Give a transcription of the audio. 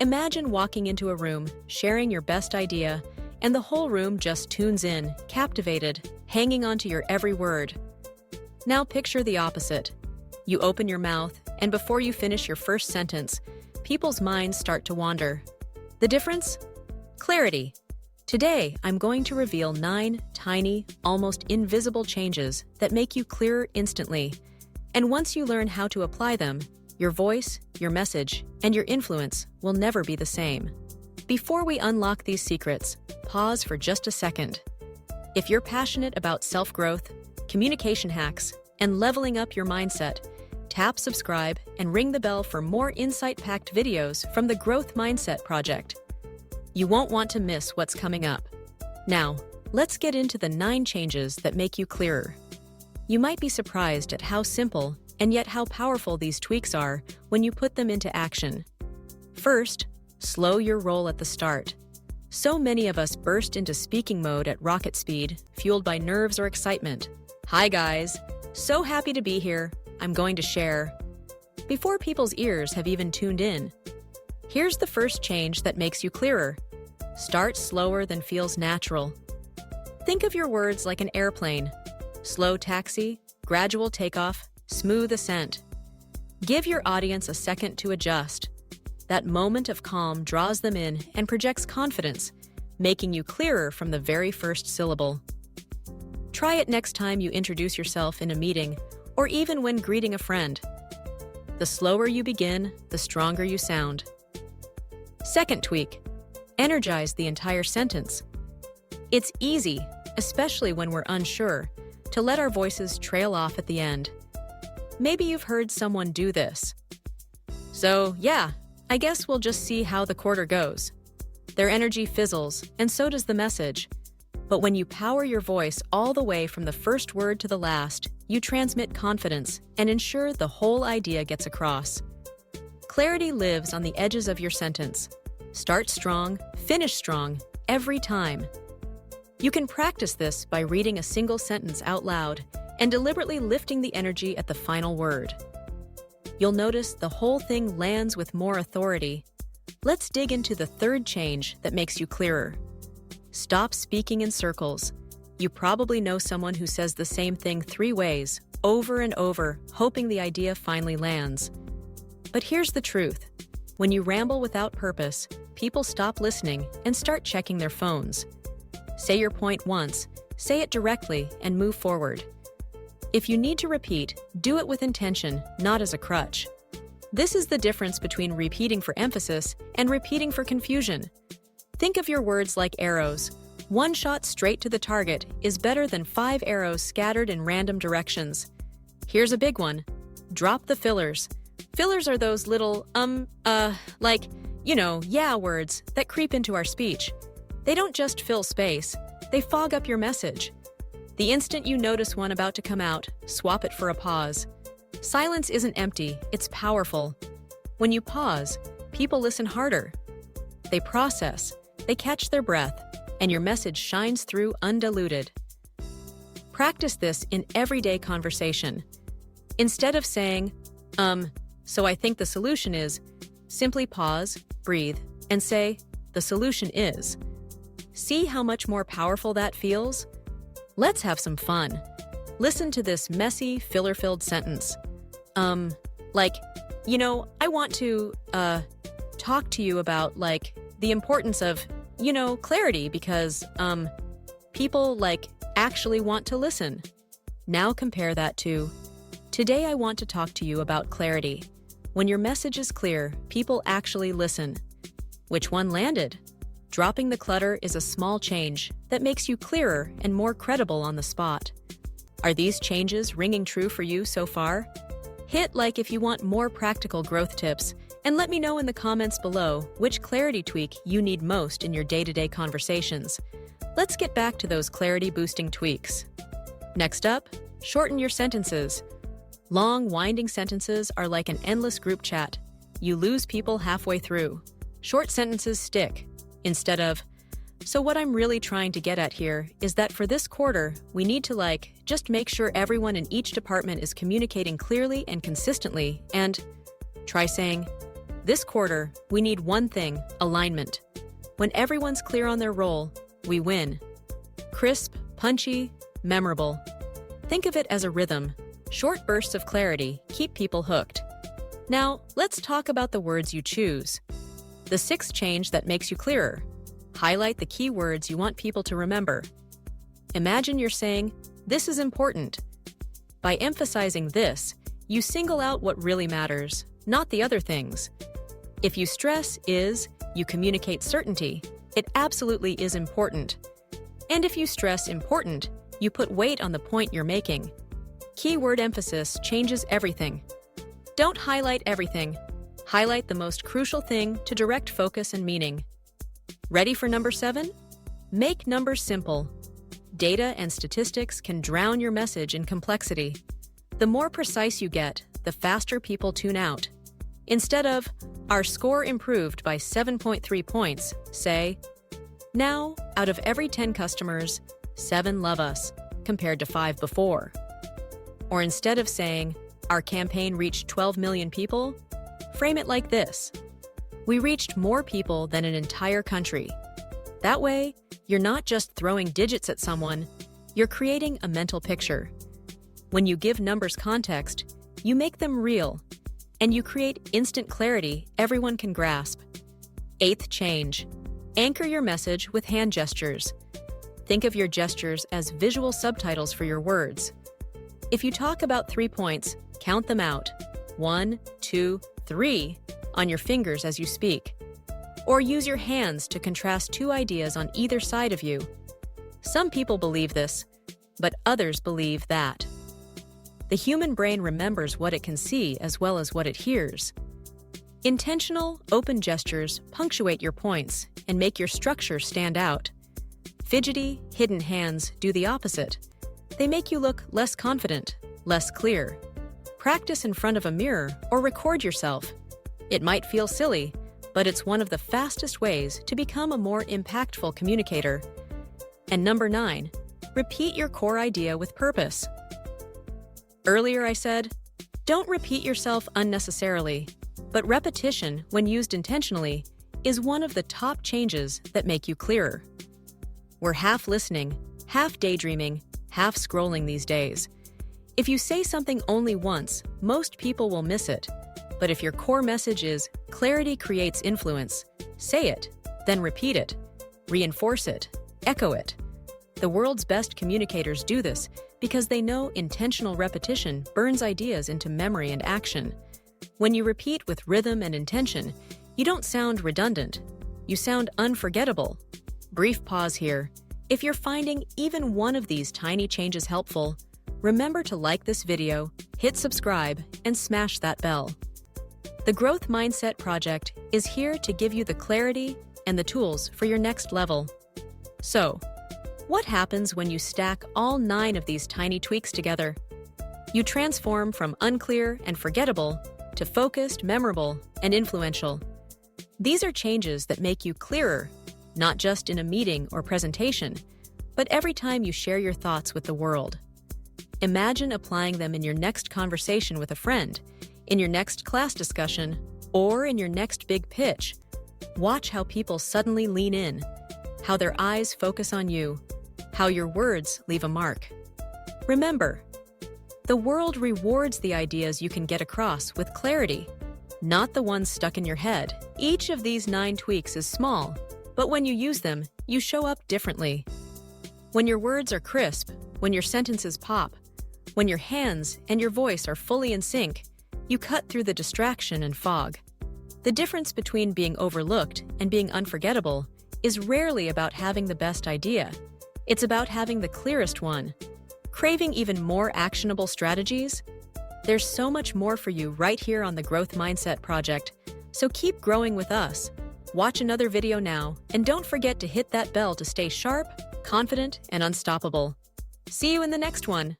Imagine walking into a room, sharing your best idea, and the whole room just tunes in, captivated, hanging onto your every word. Now picture the opposite. You open your mouth, and before you finish your first sentence, people's minds start to wander. The difference? Clarity. Today, I'm going to reveal 9 tiny, almost invisible changes that make you clearer instantly. And once you learn how to apply them, your voice, your message, and your influence will never be the same. Before we unlock these secrets, pause for just a second. If you're passionate about self-growth, communication hacks, and leveling up your mindset, tap subscribe and ring the bell for more insight-packed videos from the Growth Mindset Project. You won't want to miss what's coming up. Now, let's get into the 9 changes that make you clearer. You might be surprised at how simple and yet how powerful these tweaks are when you put them into action. First, slow your roll at the start. So many of us burst into speaking mode at rocket speed, fueled by nerves or excitement. Hi guys, so happy to be here. I'm going to share. Before people's ears have even tuned in. Here's the first change that makes you clearer. Start slower than feels natural. Think of your words like an airplane. Slow taxi, gradual takeoff, smooth ascent. Give your audience a second to adjust. That moment of calm draws them in and projects confidence, making you clearer from the very first syllable. Try it next time you introduce yourself in a meeting or even when greeting a friend. The slower you begin, the stronger you sound. Second tweak, energize the entire sentence. It's easy, especially when we're unsure, to let our voices trail off at the end. Maybe you've heard someone do this. So, yeah, I guess we'll just see how the quarter goes. Their energy fizzles, and so does the message. But when you power your voice all the way from the first word to the last, you transmit confidence and ensure the whole idea gets across. Clarity lives on the edges of your sentence. Start strong, finish strong, every time. You can practice this by reading a single sentence out loud and deliberately lifting the energy at the final word. You'll notice the whole thing lands with more authority. Let's dig into the third change that makes you clearer. Stop speaking in circles. You probably know someone who says the same thing 3 ways, over and over, hoping the idea finally lands. But here's the truth. When you ramble without purpose, people stop listening and start checking their phones. Say your point once, say it directly, and move forward. If you need to repeat, do it with intention, not as a crutch. This is the difference between repeating for emphasis and repeating for confusion. Think of your words like arrows. 1 shot straight to the target is better than 5 arrows scattered in random directions. Here's a big one. Drop the fillers. Fillers are those little, yeah words that creep into our speech. They don't just fill space, they fog up your message. The instant you notice one about to come out, swap it for a pause. Silence isn't empty, it's powerful. When you pause, people listen harder. They process, they catch their breath, and your message shines through undiluted. Practice this in everyday conversation. Instead of saying, so I think the solution is, simply pause, breathe, and say, the solution is. See how much more powerful that feels? Let's have some fun. Listen to this messy, filler-filled sentence. I want to, talk to you about, the importance of, clarity because, people, actually want to listen. Now compare that to, today I want to talk to you about clarity. When your message is clear, people actually listen. Which one landed? Dropping the clutter is a small change that makes you clearer and more credible on the spot. Are these changes ringing true for you so far? Hit like if you want more practical growth tips, and let me know in the comments below which clarity tweak you need most in your day-to-day conversations. Let's get back to those clarity-boosting tweaks. Next up, shorten your sentences. Long, winding sentences are like an endless group chat. You lose people halfway through. Short sentences stick. Instead of, so what I'm really trying to get at here is that for this quarter, we need to just make sure everyone in each department is communicating clearly and consistently, and try saying, This quarter, we need one thing: alignment. When everyone's clear on their role, we win. Crisp, punchy, memorable. Think of it as a rhythm. Short bursts of clarity keep people hooked. Now, let's talk about the words you choose. The sixth change that makes you clearer. Highlight the key words you want people to remember. Imagine you're saying, "This is important." By emphasizing this, you single out what really matters, not the other things. If you stress is, you communicate certainty. It absolutely is important. And if you stress important, you put weight on the point you're making. Keyword emphasis changes everything. Don't highlight everything. Highlight the most crucial thing to direct focus and meaning. Ready for number 7? Make numbers simple. Data and statistics can drown your message in complexity. The more precise you get, the faster people tune out. Instead of, "Our score improved by 7.3 points, say, "Now, out of every 10 customers, 7 love us, compared to 5 before." Or instead of saying, "Our campaign reached 12 million people," frame it like this: "We reached more people than an entire country." That way, you're not just throwing digits at someone, you're creating a mental picture. When you give numbers context, you make them real, and you create instant clarity everyone can grasp. Eighth change: anchor your message with hand gestures. Think of your gestures as visual subtitles for your words. If you talk about 3 points, count them out. 1, 2, 3 on your fingers as you speak. Or use your hands to contrast 2 ideas on either side of you. Some people believe this, but others believe that. The human brain remembers what it can see as well as what it hears. Intentional, open gestures punctuate your points and make your structure stand out. Fidgety, hidden hands do the opposite. They make you look less confident, less clear. Practice in front of a mirror or record yourself. It might feel silly, but it's one of the fastest ways to become a more impactful communicator. And number 9, repeat your core idea with purpose. Earlier I said, don't repeat yourself unnecessarily, but repetition, when used intentionally, is one of the top changes that make you clearer. We're half listening, half daydreaming, half scrolling these days. If you say something only once, most people will miss it. But if your core message is, "Clarity creates influence," say it, then repeat it, reinforce it, echo it. The world's best communicators do this because they know intentional repetition burns ideas into memory and action. When you repeat with rhythm and intention, you don't sound redundant. You sound unforgettable. Brief pause here. If you're finding even one of these tiny changes helpful, remember to like this video, hit subscribe, and smash that bell. The Growth Mindset Project is here to give you the clarity and the tools for your next level. So, what happens when you stack all 9 of these tiny tweaks together? You transform from unclear and forgettable to focused, memorable, and influential. These are changes that make you clearer, not just in a meeting or presentation, but every time you share your thoughts with the world. Imagine applying them in your next conversation with a friend, in your next class discussion, or in your next big pitch. Watch how people suddenly lean in, how their eyes focus on you, how your words leave a mark. Remember, the world rewards the ideas you can get across with clarity, not the ones stuck in your head. Each of these 9 tweaks is small, but when you use them, you show up differently. When your words are crisp, when your sentences pop, when your hands and your voice are fully in sync, you cut through the distraction and fog. The difference between being overlooked and being unforgettable is rarely about having the best idea. It's about having the clearest one. Craving even more actionable strategies? There's so much more for you right here on the Growth Mindset Project, so keep growing with us. Watch another video now, and don't forget to hit that bell to stay sharp, confident, and unstoppable. See you in the next one.